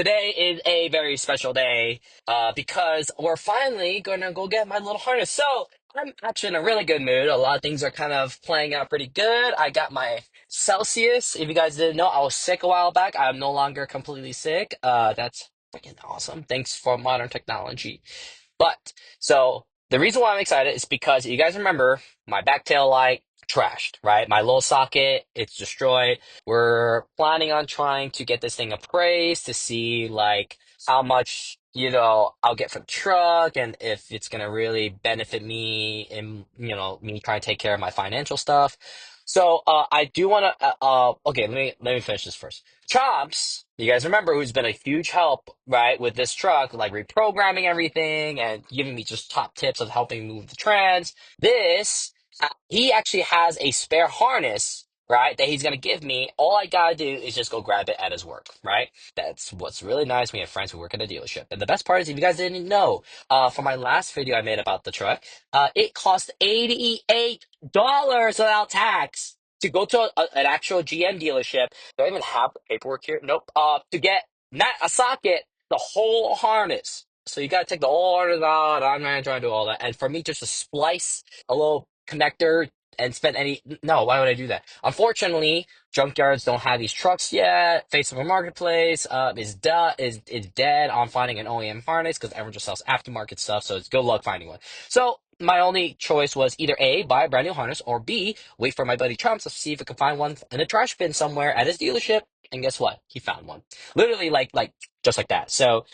Today is a very special day because we're finally going to go get my little harness. So I'm actually in a really good mood. A lot of things are kind of playing out pretty good. I got my Celsius. If you guys didn't know, I was sick a while back. I'm no longer completely sick. That's freaking awesome. Thanks for modern technology. But so the reason why I'm excited is because you guys remember my back tail light trashed, right? My little socket, it's destroyed. We're planning on trying to get this thing appraised to see like how much, I'll get for the truck and if it's gonna really benefit me in, me trying to take care of my financial stuff. So I do want to okay, let me finish this first. Chomps, you guys remember who's been a huge help, right, with this truck, like reprogramming everything and giving me just top tips of helping move the trans. He actually has a spare harness, right, that he's gonna give me. All I gotta do is just go grab it at his work, right? That's what's really nice. We have friends who work at a dealership, and the best part is, if you guys didn't know, for my last video I made about the truck, it cost $88 without tax to go to an actual GM dealership. Do I even have the paperwork here? Nope. To get not a socket, the whole harness. So you gotta take the whole harness out. I'm not trying to do all that. And for me just to splice a little connector and spend any no, why would I do that? Unfortunately, junkyards don't have these trucks yet. Facebook Marketplace is dead on finding an OEM harness because everyone just sells aftermarket stuff. So it's good luck finding one. So my only choice was either A, buy a brand new harness, or B, wait for my buddy Trump to see if I can find one in a trash bin somewhere at his dealership. And guess what? He found one. Literally like just like that. So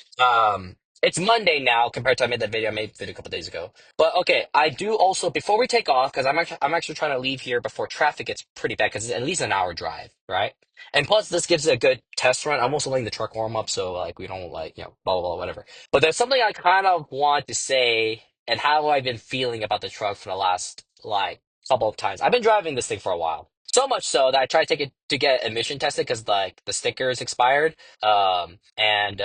it's Monday now compared to I made that video. I made the video a couple days ago. But okay, I do also before we take off because I'm actually trying to leave here before traffic gets pretty bad because it's at least an hour drive, right? And plus, this gives it a good test run. I'm also letting the truck warm up, so like we don't like blah blah blah whatever. But there's something I kind of want to say and how I've been feeling about the truck for the last like couple of times. I've been driving this thing for a while. So much so that I tried to take it to get emission tested because like the sticker is expired. And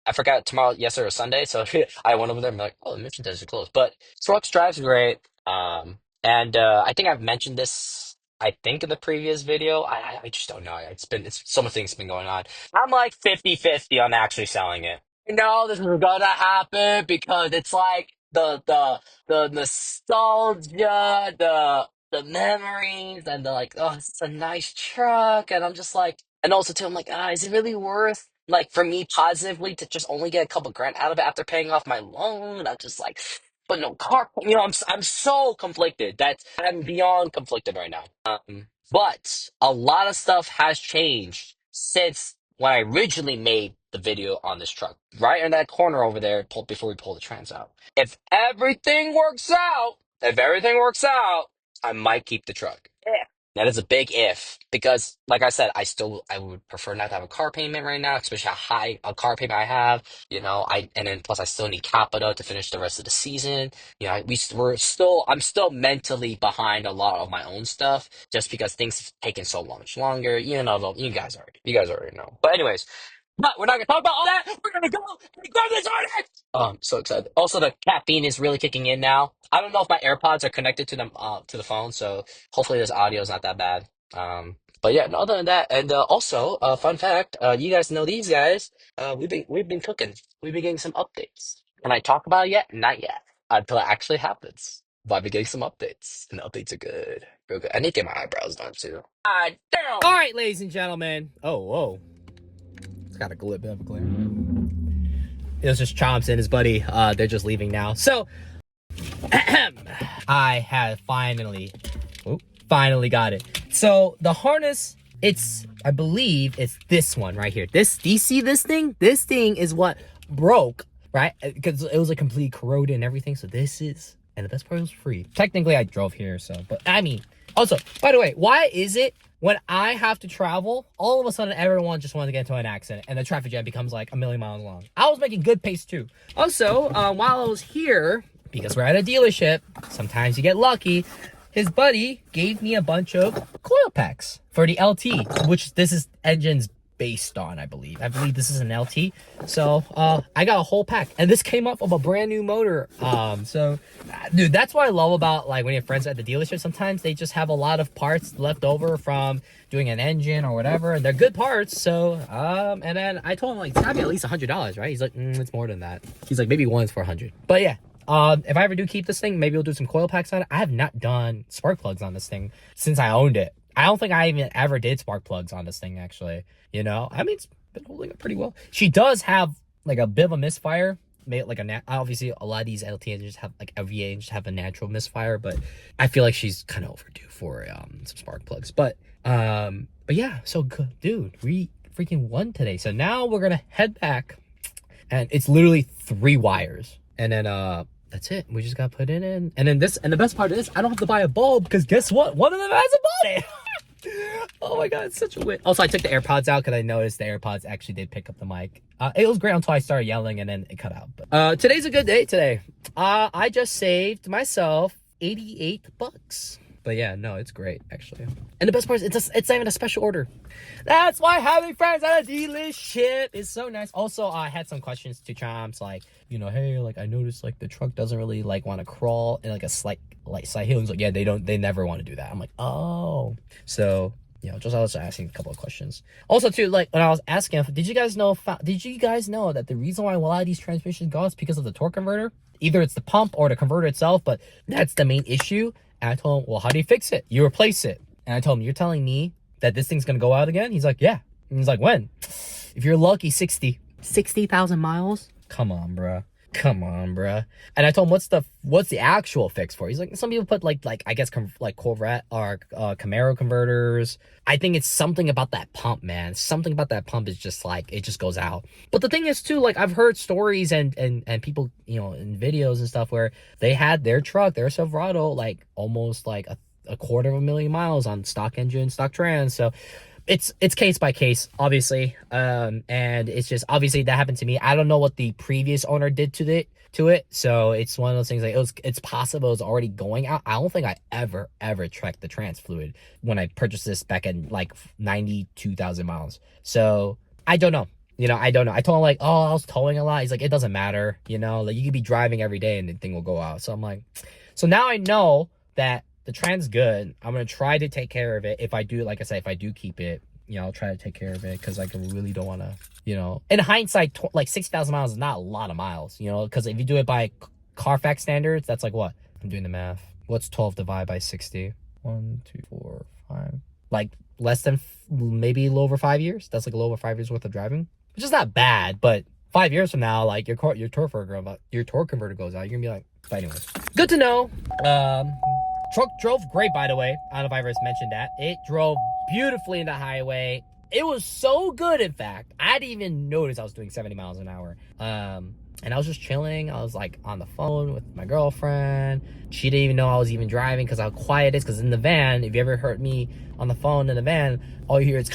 I forgot tomorrow, yesterday or Sunday, so I went over there and be like, "Oh, the emission tests are closed." But trucks drives great. And I think I've mentioned this. I think in the previous video, I just don't know. It's so much things been going on. I'm like 50-50 on actually selling it. I know this is gonna happen because it's like the nostalgia, the memories, and the like. Oh, it's a nice truck, and I'm just like, and also too, I'm like, is it really worth like for me positively to just only get a couple grand out of it after paying off my loan? I'm just like, but no car. I'm so conflicted. I'm beyond conflicted right now. But a lot of stuff has changed since when I originally made the video on this truck. Right in that corner over there, before we pull the trans out. If everything works out, I might keep the truck. That is a big if because, like I said, I would prefer not to have a car payment right now, especially how high a car payment I have. And then plus I still need capita to finish the rest of the season. I'm still mentally behind a lot of my own stuff just because things have taken so much longer. You guys already know. But anyways, we're not gonna talk about all that. We're gonna go and grab this artist. Oh, I'm so excited. Also, the caffeine is really kicking in now. I don't know if my AirPods are connected to the phone, so hopefully this audio is not that bad. But yeah, no, other than that, and also, fun fact, you guys know these guys. We've been cooking. We've been getting some updates. Can I talk about it yet? Not yet. Until it actually happens. But I've been getting some updates, and the updates are good, real good. I need to get my eyebrows done too. Ah, damn. All right, ladies and gentlemen. Oh, whoa. It's got a bit of a glare. It was just Chomps and his buddy. They're just leaving now. So, I have finally got it. So, the harness, I believe it's this one right here. Do you see this thing? This thing is what broke, right? Because it was a complete corroded and everything. So, and the best part was free. Technically, I drove here, but I mean, also, by the way, why is it when I have to travel, all of a sudden everyone just wanted to get into an accident and the traffic jam becomes like a million miles long? I was making good pace too. Also, while I was here, because we're at a dealership, sometimes you get lucky, his buddy gave me a bunch of coil packs for the LT, which this is engine's based on, I believe. I believe this is an LT. So I got a whole pack, and this came off of a brand new motor. So dude, that's what I love about like when you have friends at the dealership. Sometimes they just have a lot of parts left over from doing an engine or whatever, and they're good parts. So and then I told him like it's gotta be at least $100, right? He's like, it's more than that. He's like, maybe one's for 100. But yeah. If I ever do keep this thing, maybe we'll do some coil packs on it. I have not done spark plugs on this thing since I owned it. I don't think I even ever did spark plugs on this thing, actually. You know, I mean, it's been holding up pretty well. She does have like a bit of a misfire. Like obviously a lot of these LT engines have like every engine have a natural misfire, but I feel like she's kind of overdue for some spark plugs. But yeah, so good, dude. We freaking won today. So now we're gonna head back, and it's literally 3 wires, and then that's it. We just got put in, and then this, and the best part is I don't have to buy a bulb because guess what? One of them hasn't bought it. Oh my god, it's such a win. Also, I took the AirPods out because I noticed the AirPods actually did pick up the mic. It was great until I started yelling and then it cut out. But today's a good day today. I just saved myself $88. But yeah, no, it's great actually. And the best part is it's not even a special order. That's why having friends at a dealership is so nice. Also, I had some questions to Chomps, like, you know, hey, like I noticed like the truck doesn't really like want to crawl in like a slight hill. He's like, yeah, they never want to do that. I'm like, oh. So, you know, I was asking a couple of questions. Also, too, like when I was asking, did you guys know that the reason why a lot of these transmissions go is because of the torque converter? Either it's the pump or the converter itself, but that's the main issue. And I told him, well, how do you fix it? You replace it. And I told him, you're telling me that this thing's gonna go out again? He's like, yeah. And he's like, when? If you're lucky, 60,000 miles? Come on, bruh. Come on, bruh. And I told him, what's the actual fix for? He's like, some people put like I guess like Corvette or Camaro converters. I think it's something about that pump, man. Something about that pump is just like it just goes out. But the thing is too, like I've heard stories and people, you know, in videos and stuff where they had their truck, their Silverado, like almost like a 250,000 miles on stock engine, stock trans. So it's case by case, obviously, and it's just obviously that happened to me. I don't know what the previous owner did to it, so it's one of those things like it's possible it's already going out. I don't think I ever checked the trans fluid when I purchased this back in like 92,000 miles. So I don't know. You know, I don't know. I told him like, oh, I was towing a lot. He's like, it doesn't matter. You know, like you could be driving every day and the thing will go out. So I'm like, so now I know that the trend's good. I'm going to try to take care of it. If I do, like I said, if I do keep it, you know, I'll try to take care of it because I really don't want to, you know, in hindsight, like 60,000 miles is not a lot of miles, you know, because if you do it by Carfax standards, that's like what? I'm doing the math. What's 12 divided by 60? 1, 2, 4, 5. Like less than maybe a little over 5 years. That's like a little over 5 years worth of driving, which is not bad, but 5 years from now, like your torque converter goes out. You're gonna be like, but anyways, good to know. Truck drove great, by the way. I don't know if I ever mentioned that. It drove beautifully in the highway. It was so good, in fact. I didn't even notice I was doing 70 miles an hour. And I was just chilling. I was like on the phone with my girlfriend. She didn't even know I was even driving because how quiet it is. Because in the van, if you ever heard me on the phone in the van, all you hear is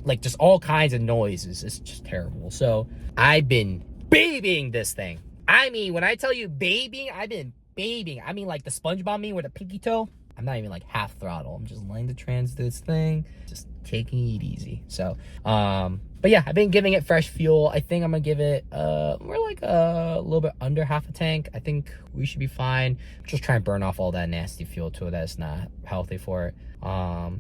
like just all kinds of noises. It's just terrible. So I've been babying this thing. I mean, when I tell you babying, I've been babying. I mean, like the SpongeBob meme with a pinky toe. I'm not even like half throttle. I'm just letting the trans do this thing, just taking it easy. So, but yeah, I've been giving it fresh fuel. I think I'm gonna give it we're like a little bit under half a tank. I think we should be fine. Just try and burn off all that nasty fuel to it that's not healthy for it. I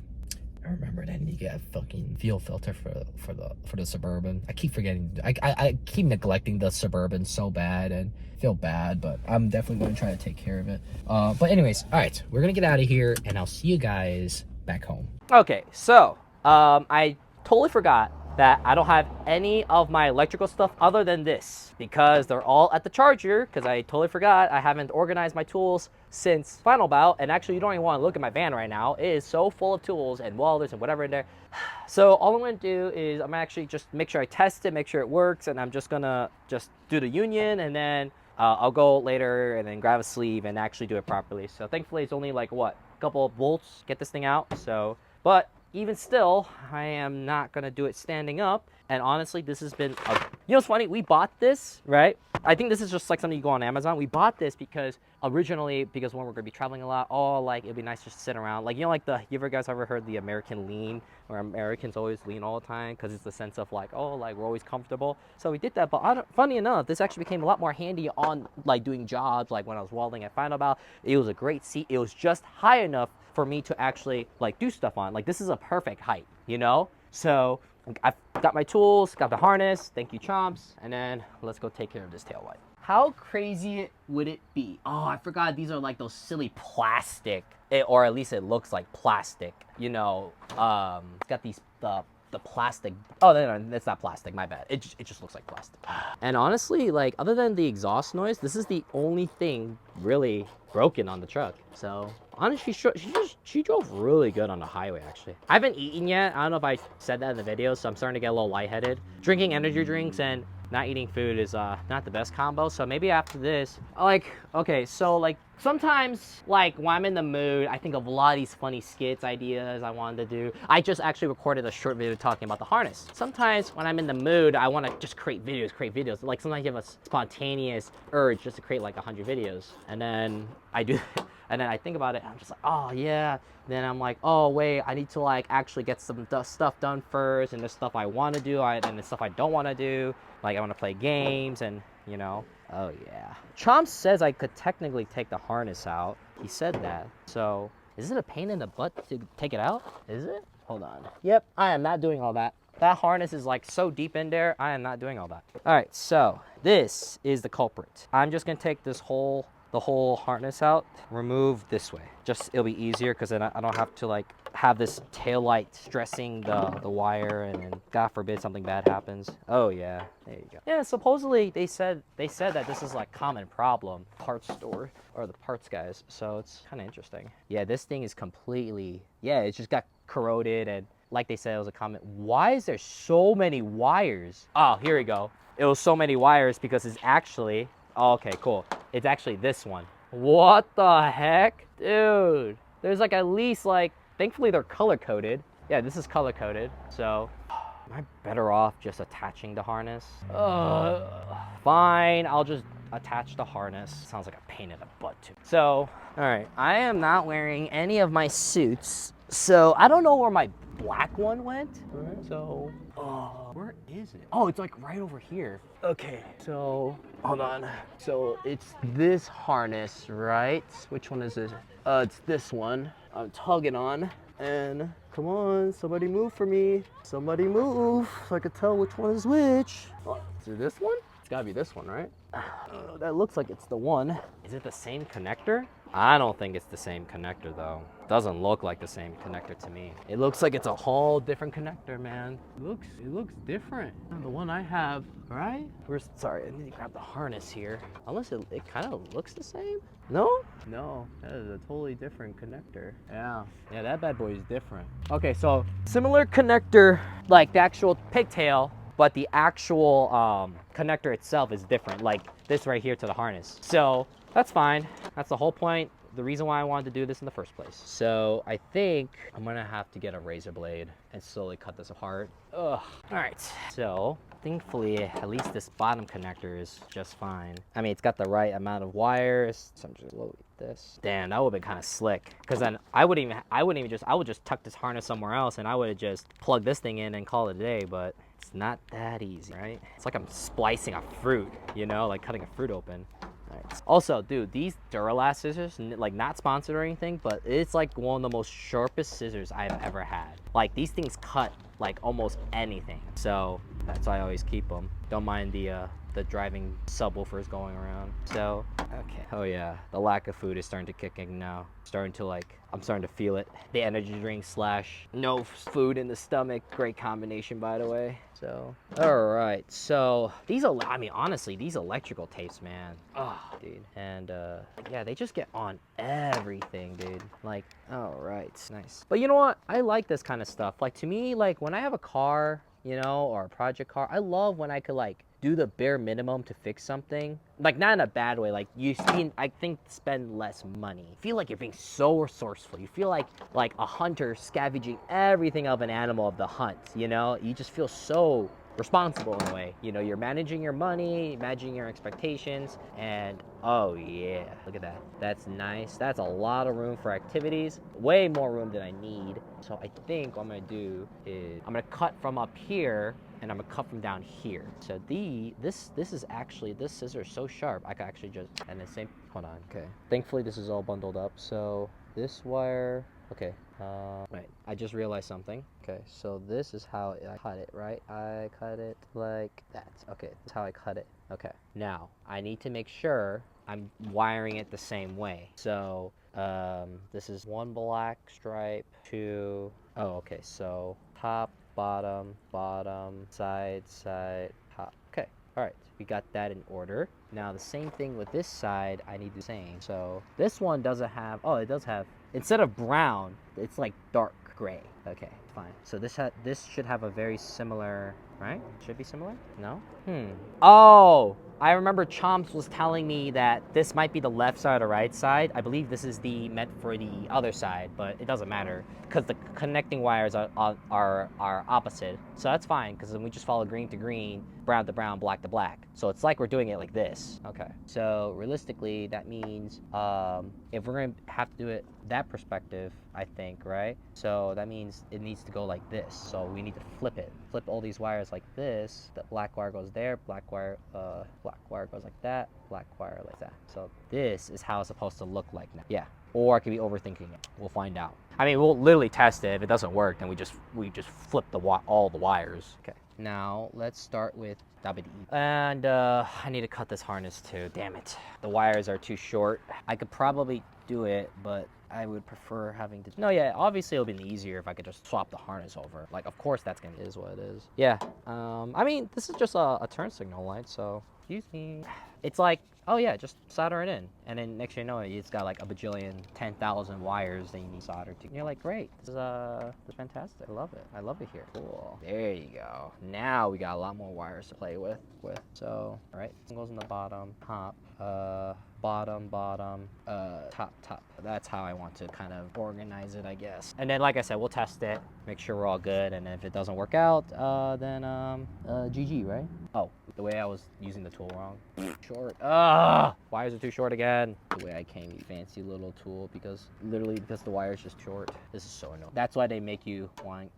remember that I need to get a fucking fuel filter for the Suburban. I keep forgetting. I keep neglecting the Suburban so bad and feel bad, but I'm definitely going to try to take care of it. But anyways, all right, we're gonna get out of here, and I'll see you guys back home. Okay, so I totally forgot that I don't have any of my electrical stuff other than this because they're all at the charger because I totally forgot. I haven't organized my tools since final bout, and actually you don't even want to look at my van right now. It is so full of tools and welders and whatever in there. So all I'm going to do is I'm actually just make sure I test it, make sure it works, and I'm just gonna just do the union, and then I'll go later and then grab a sleeve and actually do it properly. So thankfully it's only like what, a couple of bolts get this thing out. So but even still, I am not going to do it standing up And honestly, this has been a, you know what's funny? We bought this, right? I think this is just like something you go on Amazon. We bought this because originally, because when we're gonna be traveling a lot, oh, like it'd be nice just to sit around. Like, you know, like you ever guys ever heard the American lean, where Americans always lean all the time because it's the sense of like, oh, like we're always comfortable. So we did that, but funny enough, this actually became a lot more handy on like doing jobs. Like when I was welding at Final Bout, it was a great seat. It was just high enough for me to actually like do stuff on. Like this is a perfect height, you know? So I've got my tools, got the harness, thank you Chomps, and then let's go take care of this tail light. How crazy would it be? Oh, I forgot these are like those silly plastic, or at least it looks like plastic, you know, it's got these, the plastic, oh no, it's not plastic, my bad. It just looks like plastic. And honestly, like other than the exhaust noise, this is the only thing really broken on the truck. So honestly, she drove really good on the highway actually. I haven't eaten yet. I don't know if I said that in the video, so I'm starting to get a little lightheaded. Drinking energy drinks and not eating food is not the best combo. So maybe after this, like, okay, so like sometimes like when I'm in the mood, I think of a lot of these funny skits ideas I wanted to do. I just actually recorded a short video talking about the harness. Sometimes when I'm in the mood, I want to just create videos. Like sometimes you have a spontaneous urge just to create like 100 videos, and then I do and then I think about it and I'm just like, oh yeah. Then I'm like, oh wait, I need to like actually get some stuff done first, and there's stuff I want to do and the stuff I don't want to do. Like I want to play games and, you know, oh yeah. Chomp says I could technically take the harness out. He said that. So is it a pain in the butt to take it out? Is it? Hold on. Yep, I am not doing all that. That harness is like so deep in there, I am not doing all that. All right, so this is the culprit. I'm just gonna take the whole harness out, remove this way. Just, it'll be easier because then I don't have to like have this tail light stressing the wire, and then God forbid something bad happens. Oh yeah, there you go. Yeah, supposedly they said that this is like common problem, parts store or the parts guys. So it's kind of interesting. Yeah, this thing is completely, yeah, it just got corroded, and like they said, it was a comment. Why is there so many wires? Oh, here we go. It was so many wires because it's actually, oh, okay, cool. It's actually this one. What the heck? Dude, there's like at least like, thankfully they're color coded. Yeah, this is color coded. So am I better off just attaching the harness? Fine, I'll just attach the harness. Sounds like a pain in the butt too. So, all right, I am not wearing any of my suits. So I don't know where my black one went. All right, so, where is it? Oh, it's like right over here. Okay, so hold on. So it's this harness, right? Which one is it? It's this one. I'm tugging on, and come on, somebody move for me. Somebody move so I can tell which one is which. Oh, is it this one? It's gotta be this one, right? That looks like it's the one. Is it the same connector? I don't think it's the same connector though. Doesn't look like the same connector to me. It looks like it's a whole different connector, man. It looks different than the one I have, right? Sorry, I need to grab the harness here. Unless it kind of looks the same. No? No, that is a totally different connector. Yeah, that bad boy is different. Okay, so similar connector, like the actual pigtail, but the actual connector itself is different, like this right here to the harness. So that's fine. That's the whole point, the reason why I wanted to do this in the first place. So I think I'm gonna have to get a razor blade and slowly cut this apart. Ugh. All right, so thankfully at least this bottom connector is just fine. I mean, it's got the right amount of wires, so I'm just load this. Damn, that would have been kind of slick, because then I would just tuck this harness somewhere else, and I would have just plugged this thing in and call it a day. But it's not that easy, right? It's like I'm splicing a fruit, you know, like cutting a fruit open. Right. Also, dude, these Duralast scissors, like not sponsored or anything, but it's like one of the most sharpest scissors I've ever had. Like these things cut like almost anything. So that's why I always keep them. Don't mind the driving subwoofers going around. So, okay. Oh yeah, the lack of food is starting to kick in now. I'm starting to feel it. The energy drink / no food in the stomach. Great combination, by the way. So, all right. So honestly, these electrical tapes, man. Oh, dude. And yeah, they just get on everything, dude. Like, all right, nice. But you know what? I like this kind of stuff. Like to me, like when I have a car, you know, or a project car, I love when I could like do the bare minimum to fix something. Like not in a bad way, like I think spend less money. You feel like you're being so resourceful. You feel like a hunter scavenging everything of an animal of the hunt, you know? You just feel so responsible in a way. You know, you're managing your money, managing your expectations, and oh yeah, look at that. That's nice. That's a lot of room for activities. Way more room than I need. So I think what I'm gonna do is I'm gonna cut from up here and I'm gonna cut from down here. So this is actually, this scissor is so sharp I could actually just, and the same, hold on, okay. Thankfully this is all bundled up. So this wire, okay. Right, I just realized something. Okay, so this is how I cut it, right? I cut it like that. Okay, that's how I cut it. Okay, now I need to make sure I'm wiring it the same way. So this is one black stripe, two, oh, okay, so top, bottom, bottom, side, side, top. Okay, all right, we got that in order. Now the same thing with this side, I need the same. So this one doesn't have, oh, it does have, instead of brown, it's like dark gray. Okay, fine. So this should have a very similar, right? Should be similar? No? Oh, I remember Chomps was telling me that this might be the left side or right side. I believe this is the meant for the other side, but it doesn't matter because the connecting wires are opposite. So that's fine because then we just follow green to green, brown to brown, black to black. So it's like we're doing it like this. Okay. So realistically, that means if we're gonna have to do it that perspective, I think, right? So that means it needs to go like this. So we need to flip it. Flip all these wires like this. The black wire goes there, black wire goes like that, black wire like that. So this is how it's supposed to look like now. Yeah. Or I could be overthinking it. We'll find out. I mean, we'll literally test it. If it doesn't work, then we just flip all the wires. Okay. Now let's start with WD. And I need to cut this harness too. Damn it. The wires are too short. I could probably do it, but I would prefer having to. No, yeah, obviously it'll be easier if I could just swap the harness over. Like, of course that's gonna is what it is. Yeah. I mean, this is just a turn signal light, so excuse me. It's like, oh yeah, just solder it in, and then next thing you know, it's got like a bajillion, 10,000 wires that you need solder to. And you're like, great, this is fantastic. I love it. I love it here. Cool. There you go. Now we got a lot more wires to play with. So, all right, this goes in the bottom, top, bottom, top. That's how I want to kind of organize it, I guess. And then, like I said, we'll test it, make sure we're all good, and if it doesn't work out, then GG, right? Oh, the way I was using the tool wrong. Short. Wires are too short again. The way I can't use fancy little tool because the wire is just short. This is so annoying. That's why they make you want.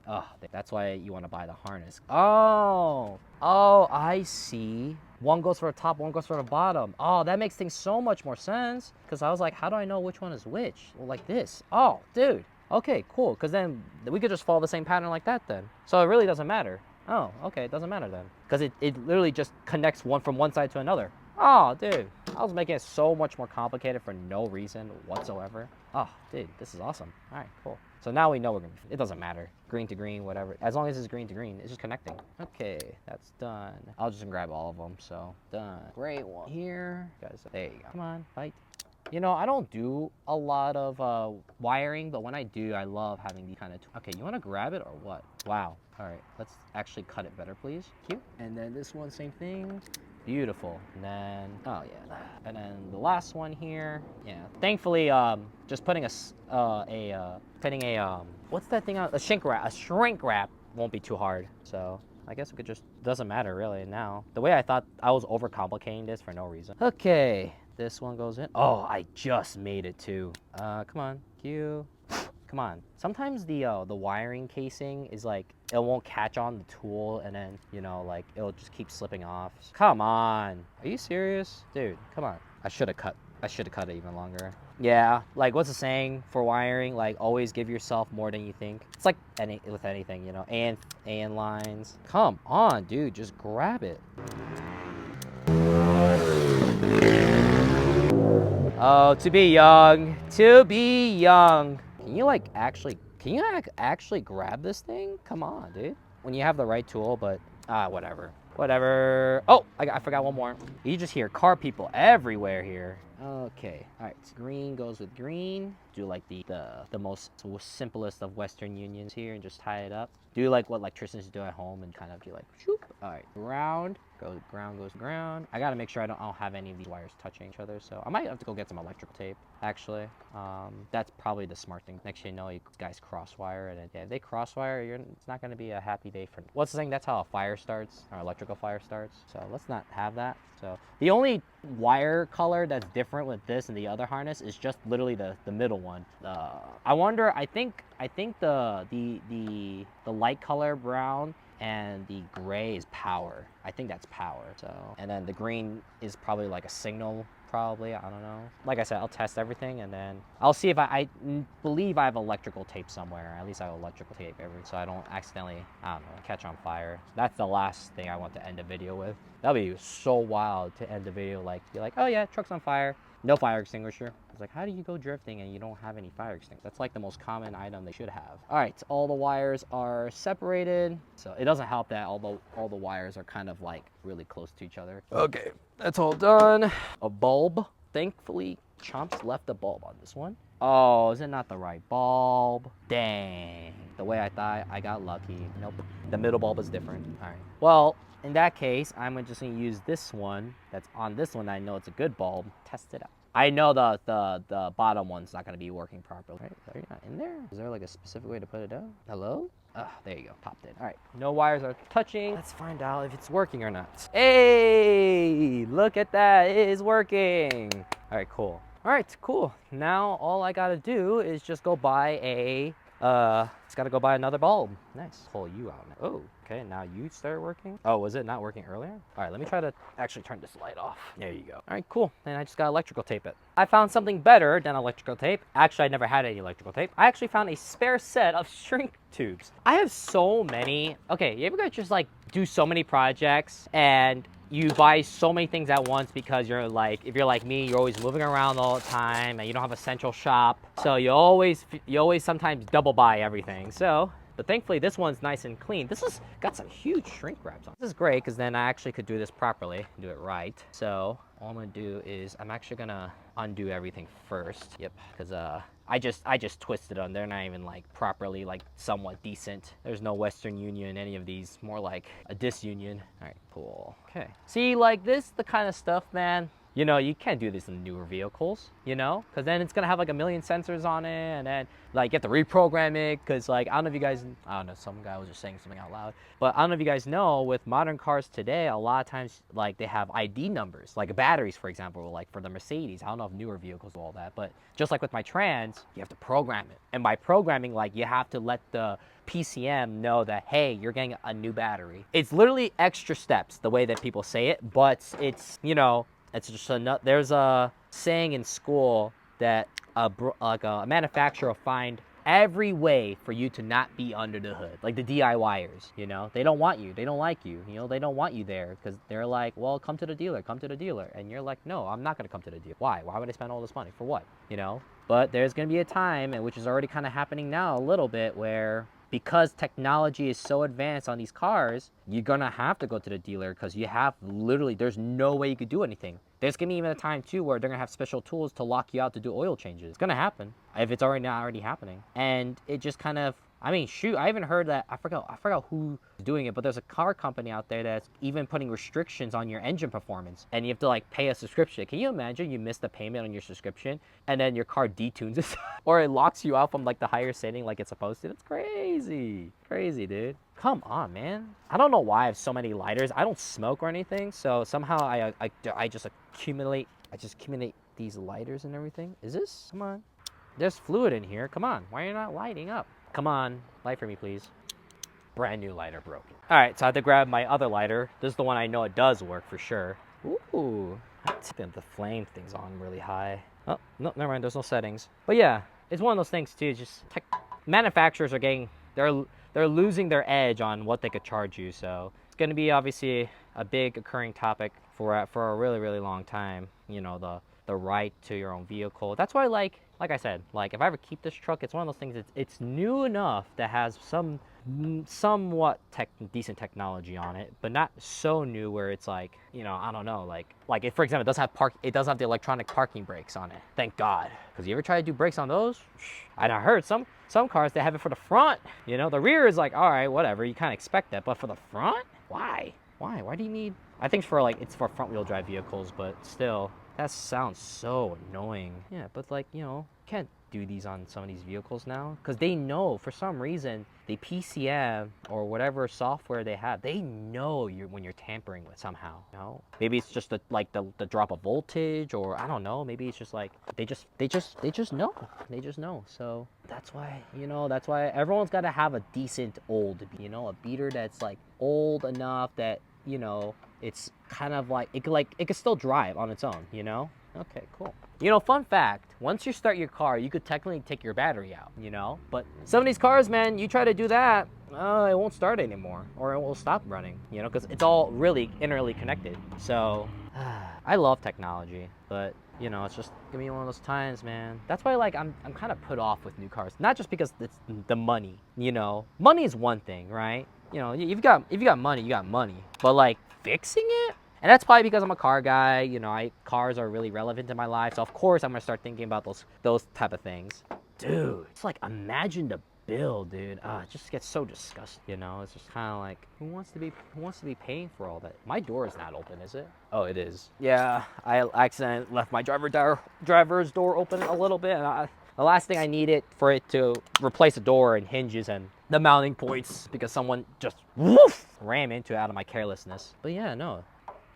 That's why you want to buy the harness. Oh, I see. One goes for the top, one goes for the bottom. Oh, that makes things so much more sense. Because I was like, how do I know which one is which? Well, like this. Oh, dude. Okay, cool. Because then we could just follow the same pattern like that then. So it really doesn't matter. Oh, okay, it doesn't matter then. Because it literally just connects one from one side to another. Oh, dude. I was making it so much more complicated for no reason whatsoever. Oh, dude, this is awesome. All right, cool. So now we know we're gonna, it doesn't matter. Green to green, whatever. As long as it's green to green, it's just connecting. Okay, that's done. I'll just grab all of them, so done. Great one here. Guys, there you go. Come on, fight. You know, I don't do a lot of wiring, but when I do, I love having these kind of Okay, you want to grab it or what? Wow. All right, let's actually cut it better, please. Cute. And then this one, same thing. Beautiful. And then, oh yeah. And then the last one here. Yeah. Thankfully, just putting what's that thing on? A shrink wrap won't be too hard. So I guess we could just, doesn't matter really now. The way I thought I was overcomplicating this for no reason. Okay. This one goes in. Oh, I just made it too. Come on, Q. Come on. Sometimes the wiring casing is like, it won't catch on the tool and then, you know, like it'll just keep slipping off. Come on. Are you serious? Dude, come on. I should have cut it even longer. Yeah, like what's the saying for wiring? Like always give yourself more than you think. It's like with anything, you know, and lines. Come on, dude, just grab it. Oh, to be young, to be young. Can you actually grab this thing? Come on, dude. When you have the right tool, but whatever. Oh, I forgot one more. You just hear car people everywhere here. Okay, all right. So green goes with green. Do like the most simplest of Western unions here and just tie it up. Do like what electricians do at home and kind of do like shoop. All right, ground goes ground. I gotta make sure I don't have any of these wires touching each other. So I might have to go get some electrical tape. Actually, that's probably the smart thing. Next thing you know, you guys crosswire and if they crosswire, it's not gonna be a happy day for. What's the thing? That's how a fire starts, or electrical fire starts. So let's not have that. So the only wire color that's different with this and the other harness is just literally the middle one. I wonder. I think the light color brown and the gray is power. I think that's power. So and then the green is probably like a signal. Probably, I don't know. Like I said, I'll test everything and then I'll see if I believe I have electrical tape somewhere. At least I have electrical tape so I don't accidentally, I don't know, catch on fire. That's the last thing I want to end a video with. That'd be so wild to end the video like, be like, oh yeah, truck's on fire. No fire extinguisher. It's like, how do you go drifting and you don't have any fire extinguisher? That's like the most common item they should have. All right, all the wires are separated. So it doesn't help that all the wires are kind of like really close to each other. Okay, that's all done. A bulb. Thankfully, Chomps left a bulb on this one. Oh, is it not the right bulb? Dang. The way I thought, I got lucky. Nope. The middle bulb is different. All right. Well, in that case, I'm just gonna use this one that's on this one. I know it's a good bulb. Test it out. I know the bottom one's not gonna be working properly. Right? Are you not in there? Is there like a specific way to put it down? Hello? Ah, there you go, popped in. All right, no wires are touching. Let's find out if it's working or not. Hey, look at that, it is working. All right, cool. All right, cool. Now all I gotta do is just go buy just gotta go buy another bulb. Nice, pull you out now. Oh, okay, now you start working. Oh, was it not working earlier? All right, let me try to actually turn this light off. There you go. All right, cool. And I just got electrical tape it. I found something better than electrical tape. Actually, I never had any electrical tape. I actually found a spare set of shrink tubes. I have so many. Okay, you ever guys just like do so many projects and you buy so many things at once because you're like, if you're like me, you're always moving around all the time and you don't have a central shop. So you always sometimes double buy everything. So, but thankfully this one's nice and clean. This has got some huge shrink wraps on. This is great because then I actually could do this properly, do it right. So all I'm gonna do is I'm actually gonna undo everything first. Yep, because I just twisted them. They're not even like properly like somewhat decent. There's no Western Union in any of these, more like a disunion. All right, cool. Okay. See, like this, the kind of stuff, man. You know, you can't do this in newer vehicles, you know, because then it's going to have like a million sensors on it and then like you have to reprogram it because like, I don't know if you guys, I don't know, some guy was just saying something out loud, but I don't know if you guys know with modern cars today, a lot of times like they have ID numbers, like batteries, for example, like for the Mercedes. I don't know if newer vehicles do all that, but just like with my Trans, you have to program it. And by programming, like you have to let the PCM know that, hey, you're getting a new battery. It's literally extra steps, the way that people say it, but it's, you know, it's just there's a saying in school that a manufacturer will find every way for you to not be under the hood. Like the DIYers, you know, they don't want you. They don't like you. You know, they don't want you there because they're like, well, come to the dealer, come to the dealer. And you're like, no, I'm not going to come to the dealer. Why? Why would I spend all this money? For what? You know? But there's going to be a time, and which is already kind of happening now a little bit, where because technology is so advanced on these cars, you're gonna have to go to the dealer because you have literally, there's no way you could do anything. There's gonna be even a time too where they're gonna have special tools to lock you out to do oil changes. It's gonna happen if it's already not already happening. And it just kind of, I mean, shoot, I even heard that, I forgot who's doing it, but there's a car company out there that's even putting restrictions on your engine performance, and you have to like pay a subscription. Can you imagine you missed the payment on your subscription, and then your car detunes itself, or it locks you out from like the higher setting like it's supposed to? That's crazy. Crazy, dude. Come on, man. I don't know why I have so many lighters. I don't smoke or anything, so somehow I just accumulate these lighters and everything. Is this? Come on. There's fluid in here. Come on. Why are you not lighting up? Come on, light for me, please. Brand new lighter broken. All right, so I have to grab my other lighter. This is the one I know it does work for sure. Ooh, the flame thing's on really high. Oh, no, never mind, there's no settings. But yeah, it's one of those things too, just manufacturers are getting, they're losing their edge on what they could charge you, so it's gonna be obviously a big occurring topic for a really, really long time. You know, the right to your own vehicle. That's why, like I said, like if I ever keep this truck, it's one of those things. It's new enough that has some somewhat decent technology on it, but not so new where it's like, I don't know, like if, for example, it does have the electronic parking brakes on it. Thank God, because you ever try to do brakes on those? And I heard some cars, they have it for the front. The rear is like, all right, whatever, you kind of expect that, but for the front, why do you need? I think it's for front wheel drive vehicles, but still, that sounds so annoying. Yeah, but like, can't do these on some of these vehicles now because they know for some reason the PCM or whatever software they have, they know when you're tampering with somehow. Maybe it's just the drop of voltage, or I don't know. Maybe it's just like they just know. They just know. So that's why everyone's got to have a decent a beater that's like old enough that it's kind of like it could still drive on its own. Okay, cool. Fun fact, once you start your car, you could technically take your battery out, But some of these cars, man, you try to do that, it won't start anymore, or it will stop running, because it's all really interly connected. So, I love technology, but, it's just gonna be one of those times, man. That's why, like, I'm kind of put off with new cars. Not just because it's the money, Money is one thing, right? If you got money, you got money. But, like, fixing it? And that's probably because I'm a car guy. Cars are really relevant in my life. So of course I'm gonna start thinking about those type of things. Dude, it's like, imagine the bill, dude. It just gets so disgusting. It's just kind of like, who wants to be paying for all that? My door is not open, is it? Oh, it is. Yeah, I accidentally left my driver's door open a little bit. And the last thing I needed for it to replace the door and hinges and the mounting points because someone just ram into it out of my carelessness. But yeah, no.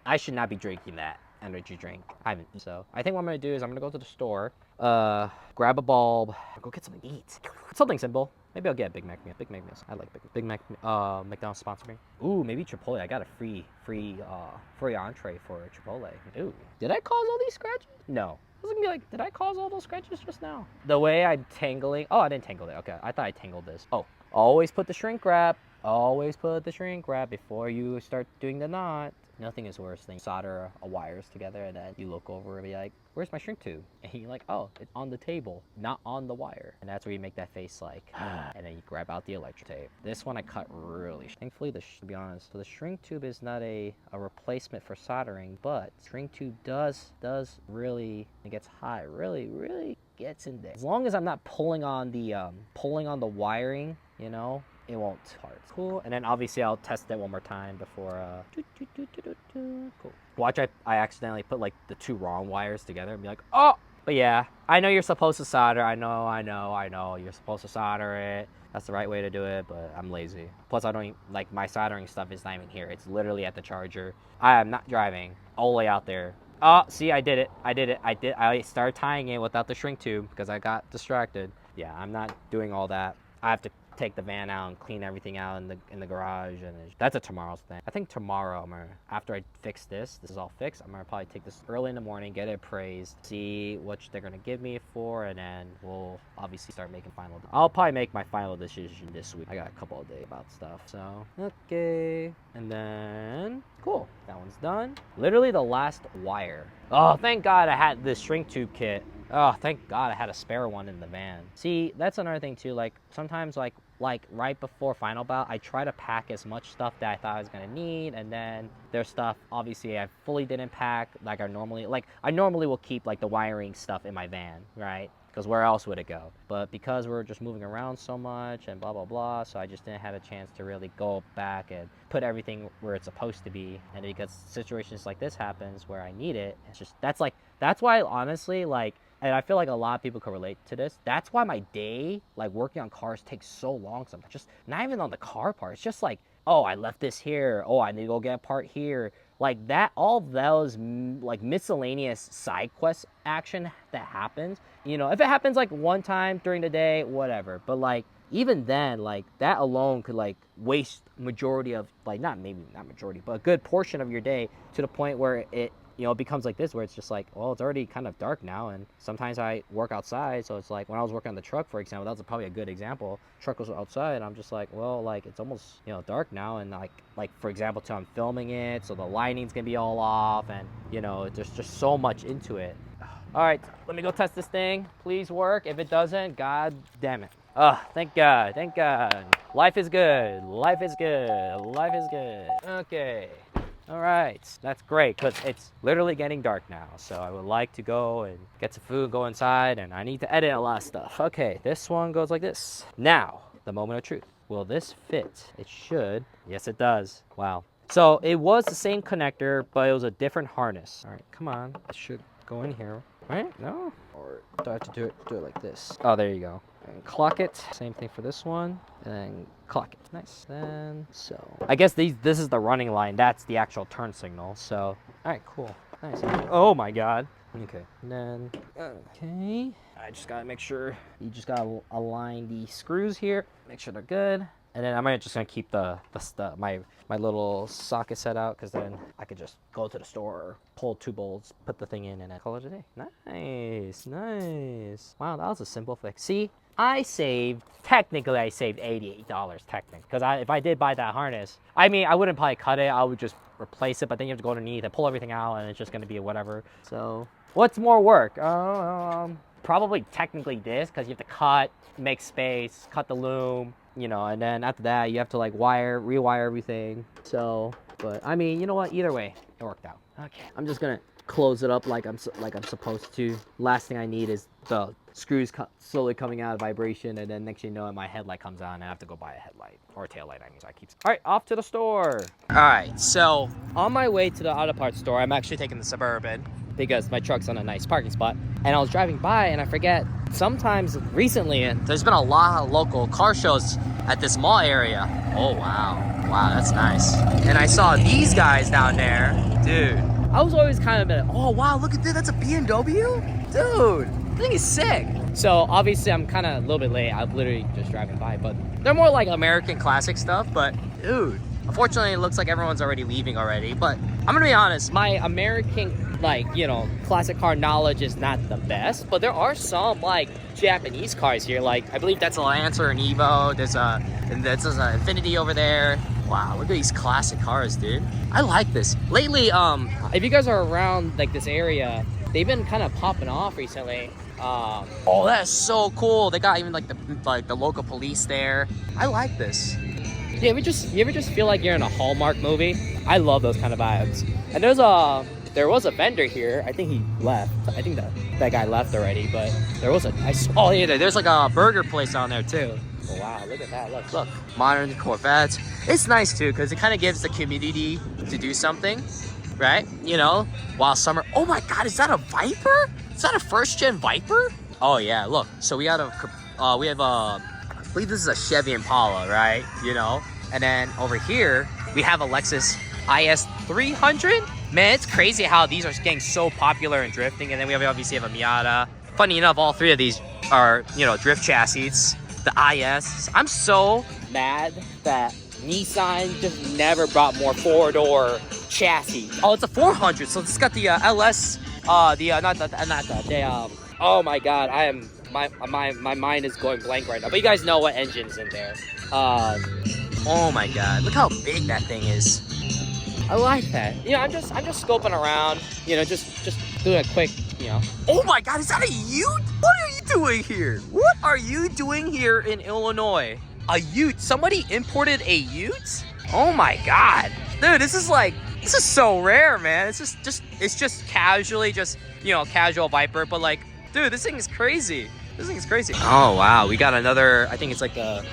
I should not be drinking that energy drink. I haven't. So I think what I'm gonna do is I'm gonna go to the store, grab a bulb, go get something to eat. Something simple. Maybe I'll get a Big Mac meal. Big Mac meals. I like Big Mac. McDonald's sponsor me. Ooh, maybe Chipotle. I got a free entree for Chipotle. Ooh, did I cause all these scratches? No. I was gonna be like, did I cause all those scratches just now? The way I'm tangling. Oh, I didn't tangle it. Okay, I thought I tangled this. Oh, always put the shrink wrap. Always put the shrink wrap before you start doing the knot. Nothing is worse than solder wires together and then you look over and be like, where's my shrink tube? And you're like, oh, it's on the table, not on the wire. And that's where you make that face like, and then you grab out the electric tape. This one I cut really. Thankfully, to be honest, so the shrink tube is not a replacement for soldering, but shrink tube does really, it gets hot, really gets in there. As long as I'm not pulling on the wiring, it won't part. Cool. And then obviously I'll test it one more time before cool. Watch, I accidentally put like the two wrong wires together and be like, oh. But yeah, I know you're supposed to solder. I know you're supposed to solder it. That's the right way to do it, but I'm lazy. Plus I don't even, like, my soldering stuff is not even here. It's literally at the charger. I am not driving all the way out there. Oh, see, I did it. I started tying it without the shrink tube because I got distracted. Yeah, I'm not doing all that. I have to take the van out and clean everything out in the garage, and that's a tomorrow's thing. I think tomorrow after I fix this is all fixed, I'm gonna probably take this early in the morning, get it appraised, see what they're gonna give me for, and then we'll obviously start making I'll probably make my final decision this week. I got a couple of days about stuff, so okay. And then cool, that one's done. Literally the last wire. Oh, thank God I had this shrink tube kit. Oh, thank God I had a spare one in the van. See, that's another thing too. Like sometimes like right before final bout, I try to pack as much stuff that I thought I was gonna need, and then there's stuff obviously I fully didn't pack. Like I normally will keep like the wiring stuff in my van, right? Because where else would it go? But because we're just moving around so much and blah blah blah, so I just didn't have a chance to really go back and put everything where it's supposed to be. And because situations like this happens where I need it, it's just that's why honestly, like, and I feel like a lot of people can relate to this. That's why my day, like working on cars, takes so long sometimes. Just not even on the car part. It's just like, oh, I left this here. Oh, I need to go get a part here. Like that, all those like miscellaneous side quest action that happens. If it happens like one time during the day, whatever. But like even then, like that alone could like waste majority of, like, not majority, but a good portion of your day, to the point where it becomes like this, where it's just like, well, it's already kind of dark now, and sometimes I work outside, so it's like when I was working on the truck, for example, that was probably a good example. Truck was outside, and I'm just like, well, like it's almost dark now, and like for example, too, I'm filming it, so the lighting's gonna be all off, and there's just so much into it. All right, let me go test this thing. Please work. If it doesn't, god damn it. Oh, thank God, thank God. Life is good, life is good, life is good. Okay. All right, that's great because it's literally getting dark now. So I would like to go and get some food, go inside, and I need to edit a lot of stuff. Okay, this one goes like this. Now, the moment of truth. Will this fit? It should. Yes, it does. Wow. So it was the same connector, but it was a different harness. All right, come on. It should go in here, right? No? Or do I have to do it like this? Oh, there you go. And clock it. Same thing for this one. And then clock it. Nice. Then, so. I guess this is the running line. That's the actual turn signal. So, all right, cool. Nice. Oh my God. Okay. And then, okay. I just gotta make sure, you just gotta align the screws here. Make sure they're good. And then I'm just gonna keep my little socket set out because then I could just go to the store, pull 2 bolts, put the thing in, and I call it a day. Nice, nice. Wow, that was a simple fix. See, technically I saved $88 technically. Because if I did buy that harness, I mean, I wouldn't probably cut it. I would just replace it, but then you have to go underneath and pull everything out and it's just gonna be a whatever. So, what's more work? Probably technically this because you have to cut, make space, cut the loom, you know, and then after that you have to like rewire everything. So, but I mean, you know what? Either way, it worked out. Okay, I'm just gonna close it up like I'm supposed to. Last thing I need is the screws slowly coming out of vibration, and then next thing you know, my headlight comes on, and I have to go buy a headlight or a tail light. I mean, so I keep. All right, off to the store. All right, so on my way to the auto parts store, I'm actually taking the Suburban because my truck's on a nice parking spot. And I was driving by and I forget, sometimes recently, there's been a lot of local car shows at this mall area. Oh, wow. Wow, that's nice. And I saw these guys down there. Dude, I was always kind of, oh, wow, look at this. That's a BMW? Dude, this thing is sick. So obviously I'm kind of a little bit late. I'm literally just driving by, but they're more like American classic stuff. But dude, unfortunately, it looks like everyone's already leaving already. But I'm gonna be honest, my American, like, you know, classic car knowledge is not the best. But there are some like Japanese cars here. Like I believe that's a Lancer and Evo. There's an Infiniti over there. Wow, look at these classic cars, dude. I like this. Lately, if you guys are around like this area, they've been kind of popping off recently. Oh, that's so cool. They got even like the local police there. I like this. Yeah, you ever just feel like you're in a Hallmark movie? I love those kind of vibes. And there was a vendor here. I think he left. I think that guy left already, but there was oh yeah, there's like a burger place on there too. Oh, wow, look at that. Look. Modern Corvettes. It's nice too, because it kind of gives the community to do something, right? You know, while summer. Oh my God, is that a Viper? Is that a first gen Viper? Oh yeah, look. So we have I believe this is a Chevy Impala, right? You know, and then over here we have a Lexus IS 300. Man, it's crazy how these are getting so popular in drifting. And then we obviously have a Miata. Funny enough, all 3 of these are, you know, drift chassis. The IS. I'm so mad that Nissan just never brought more 4-door chassis. Oh, it's a 400. So it's got the LS. Oh my God, my mind is going blank right now. But you guys know what engine's in there. Oh my God, look how big that thing is. I like that. You know, I'm just scoping around. You know, just doing a quick, you know. Oh my God, is that a Ute? What are you doing here? What are you doing here in Illinois? A Ute? Somebody imported a Ute? Oh my God, dude, this is so rare, man. It's just casually, you know, casual Viper, but like, dude, this thing is crazy. Oh wow, we got another. I think it's like a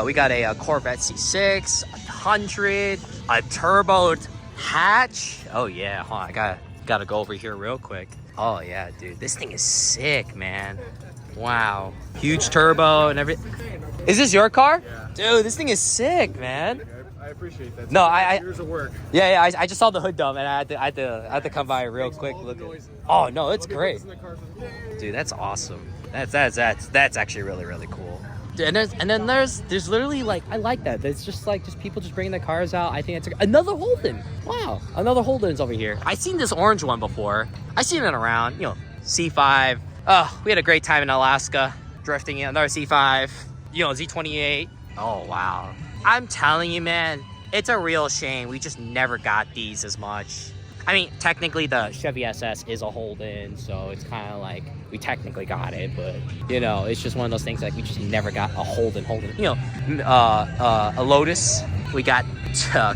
we got a Corvette C6, 100, a turboed hatch. Oh yeah, hold on, I gotta go over here real quick. Oh yeah, dude, this thing is sick, man. Wow, huge turbo and everything. Is this your car? Yeah. Dude, this thing is sick, man. I appreciate that. No, Years of work. Yeah, I just saw the hood dump and I had to come by real quick. Look at. Oh no, it's great. Dude, that's awesome. That's actually really, really cool. Dude, and then there's literally like, I like that. It's just people just bringing their cars out. I think it's another Holden. Wow, another Holden's over here. I seen this orange one before. I seen it around, you know, C5. Oh, we had a great time in Alaska drifting in another C5. You know, Z28. Oh wow. I'm telling you, man, it's a real shame we just never got these as much. I mean, technically the Chevy SS is a Holden, so it's kind of like we technically got it, but you know, it's just one of those things like we just never got a Holden. You know, a Lotus. We got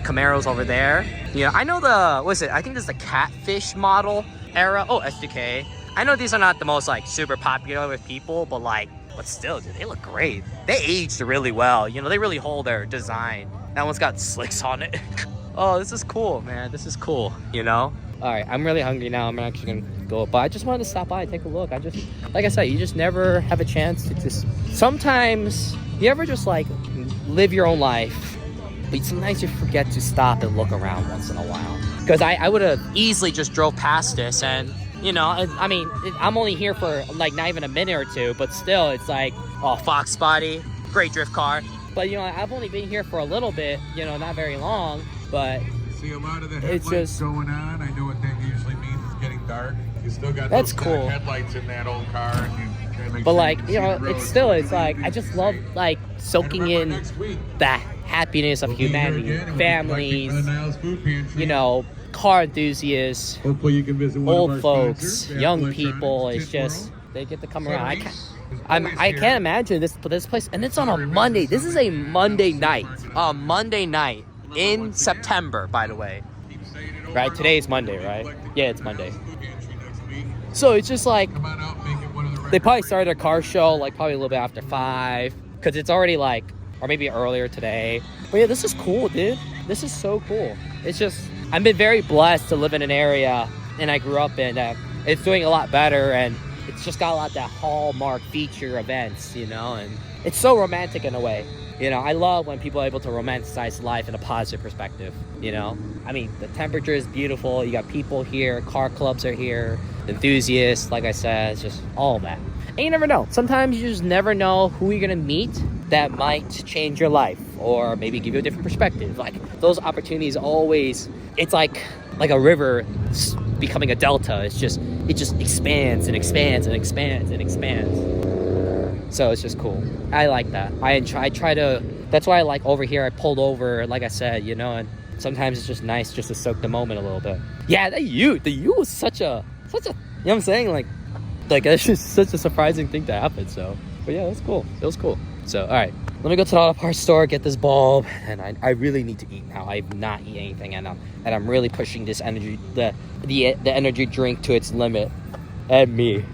Camaros over there. You know, I know what is it? I think this is the Catfish model era. Oh, SDK. I know these are not the most like super popular with people, but still, dude, they look great. They aged really well. You know, they really hold their design. That one's got slicks on it. Oh, this is cool, man. This is cool, you know? All right, I'm really hungry now. I'm actually gonna go, but I just wanted to stop by and take a look. Like I said, you just never have a chance to sometimes you ever just like live your own life, but sometimes you forget to stop and look around once in a while. Because I would have easily just drove past this and, you know, I mean, I'm only here for like not even a minute or two, but still it's like, oh, Fox Body, great drift car. But, you know, I've only been here for a little bit, you know, not very long. But see a lot of the headlights just going on. I know what that usually means. It's getting dark. You still got that's those cool headlights in that old car. And but like, you know, it's like I just love like soaking in the happiness of humanity, families, you know, car enthusiasts, hopefully you can visit old folks, young people. It's just they get to come around. I can't imagine this place, and it's on a Monday. This is a Monday night. A Monday night. In September, by the way. Right? Today's Monday, right? Yeah, it's Monday. So it's just like they probably started a car show like probably a little bit after 5 because it's already like, or maybe earlier today. But yeah, this is cool, dude. This is so cool. It's just I've been very blessed to live in an area and I grew up in that it's doing a lot better and it's just got a lot of that hallmark feature events, you know, and it's so romantic in a way. You know, I love when people are able to romanticize life in a positive perspective, you know? I mean, the temperature is beautiful. You got people here. Car clubs are here. Enthusiasts, like I said, it's just all that. And you never know. Sometimes you just never know who you're going to meet that might change your life or maybe give you a different perspective. Like, those opportunities always, it's like a river becoming a delta. It just expands and expands and expands and expands. So it's just cool. I like that. I try to, that's why I like over here, I pulled over, like I said, you know, and sometimes it's just nice just to soak the moment a little bit. Yeah, the U was such a, you know what I'm saying? Like it's just such a surprising thing to happen. So, but yeah, that's cool. It was cool. So, all right, let me go to the auto parts store, get this bulb, and I really need to eat now. I've not eaten anything, and I'm really pushing this energy, the energy drink to its limit, and me.